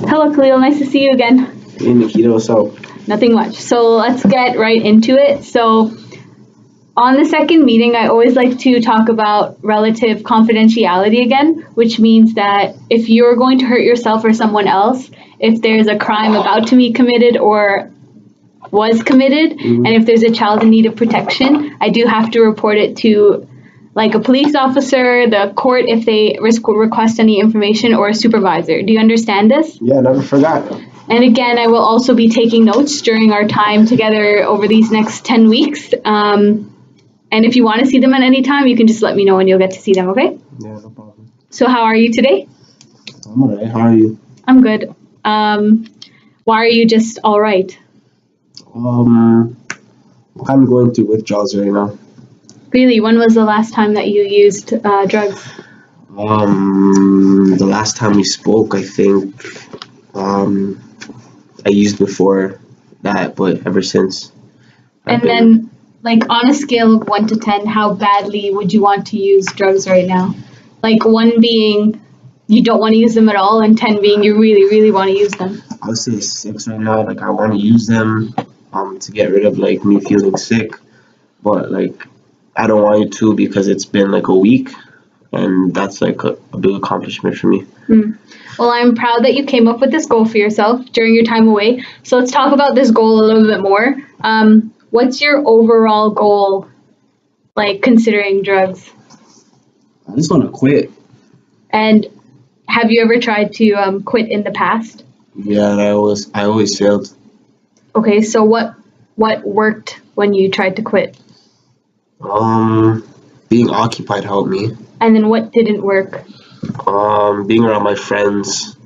Hello, Khalil. Nice to see you again. Hey Nikita, what's up? Nothing much. So let's get right into it. So on the second meeting, I always like to talk about relative confidentiality again, which means that if you're going to hurt yourself or someone else, if there's a crime about to be committed or was committed, and if there's a child in need of protection, I do have to report it to like a police officer, the court if they request any information, or a supervisor. Do you understand this? Yeah, never forgot. And again, I will also be taking notes during our time together over these next 10 weeks. And if you want to see them at any time, you can just let me know and you'll get to see them, okay? Yeah, no problem. So how are you today? I'm alright. How are you? I'm good. Why are you just all right? I'm kind of going through withdrawals right now. Really, when was the last time that you used drugs? The last time we spoke, I think, I used before that, but ever since. And then, like, on a scale of 1 to 10, how badly would you want to use drugs right now? Like, 1 being you don't want to use them at all, and 10 being you really, really want to use them. I would say 6 right now. Like, I want to use them to get rid of, like, me feeling sick. But, like, I don't want to because it's been, like, a week. And that's, like, a big accomplishment for me. Well, I'm proud that you came up with this goal for yourself during your time away. So let's talk about this goal a little bit more. What's your overall goal, like, considering drugs? I just want to quit. And have you ever tried to quit in the past? Yeah, and I always failed. Okay, so what worked when you tried to quit? Being occupied helped me. And then what didn't work? Being around my friends,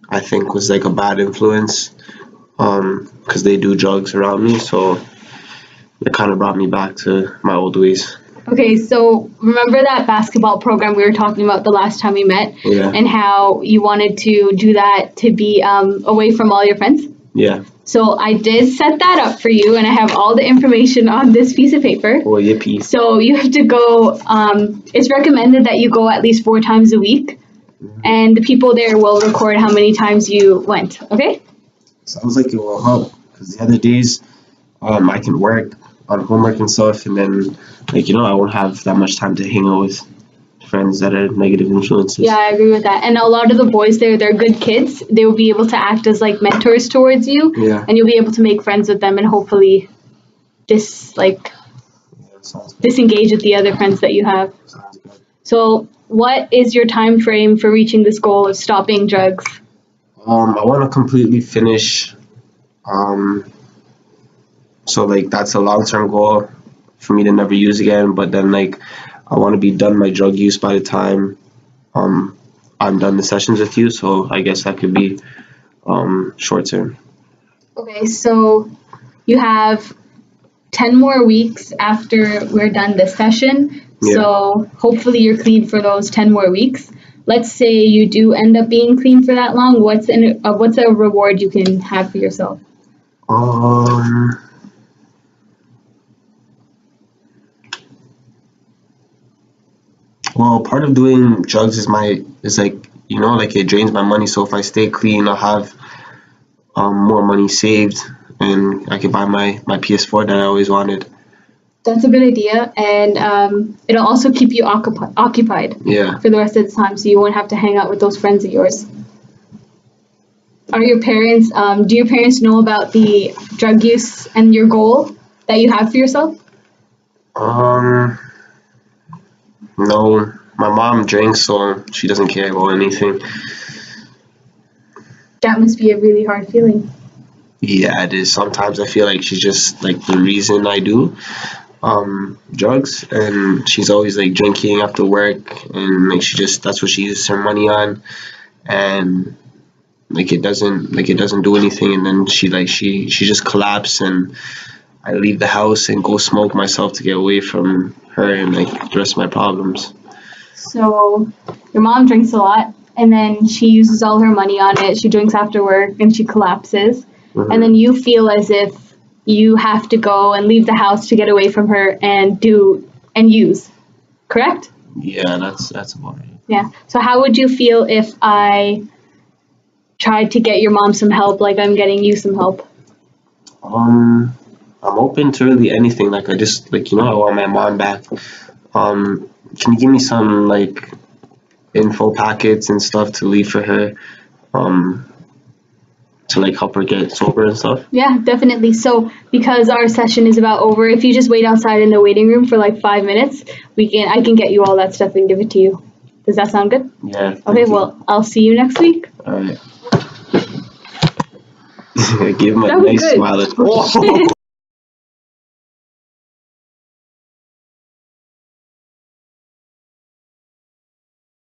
I think, was like a bad influence. Because they do drugs around me, so it kind of brought me back to my old ways. Okay, so remember that basketball program we were talking about the last time we met? Yeah. And how you wanted to do that to be away from all your friends? Yeah. So I did set that up for you, and I have all the information on this piece of paper. Oh, yippee. So you have to go, it's recommended that you go at least 4 times a week, and the people there will record how many times you went, okay? Sounds like it will help, because the other days, I can work on homework and stuff, and then, like, I won't have that much time to hang out with friends that are negative influences. Yeah, I agree with that. And a lot of the boys there, they're good kids. They will be able to act as, like, mentors towards you. Yeah. And you'll be able to make friends with them and hopefully disengage with the other friends that you have. Sounds good. So what is your time frame for reaching this goal of stopping drugs? I want to completely finish. So, like, that's a long-term goal for me to never use again. But then, like, I want to be done my drug use by the time I'm done the sessions with you. So I guess that could be short term. Okay, so you have 10 more weeks after we're done this session. Yeah. So hopefully you're clean for those 10 more weeks. Let's say you do end up being clean for that long. What's a reward you can have for yourself? Well, part of doing drugs is like, like, it drains my money. So if I stay clean, I'll have more money saved, and I can buy my PS4 that I always wanted. That's a good idea, and it'll also keep you occupied Yeah. for the rest of the time, so you won't have to hang out with those friends of yours. Do your parents know about the drug use and your goal that you have for yourself? No, my mom drinks, so she doesn't care about anything. That must be a really hard feeling. Yeah, it is. Sometimes I feel like she's just, like, the reason I do drugs, and she's always, like, drinking after work, and, like, that's what she uses her money on, and, like, it doesn't do anything, and then she just collapses, and I leave the house and go smoke myself to get away from her and, like, the rest of my problems. So your mom drinks a lot, and then she uses all her money on it. She drinks after work, and she collapses. Mm-hmm. And then you feel as if you have to go and leave the house to get away from her and use, correct? Yeah, that's about it. Yeah. So how would you feel if I tried to get your mom some help like I'm getting you some help? I'm open to really anything. Like I just like I want my mom back. Can you give me some like info packets and stuff to leave for her? To like help her get sober and stuff. Yeah, definitely. So because our session is about over, if you just wait outside in the waiting room for like 5 minutes, I can get you all that stuff and give it to you. Does that sound good? Yeah. Okay, well, I'll see you next week. All right. Give him a That was nice good. smile.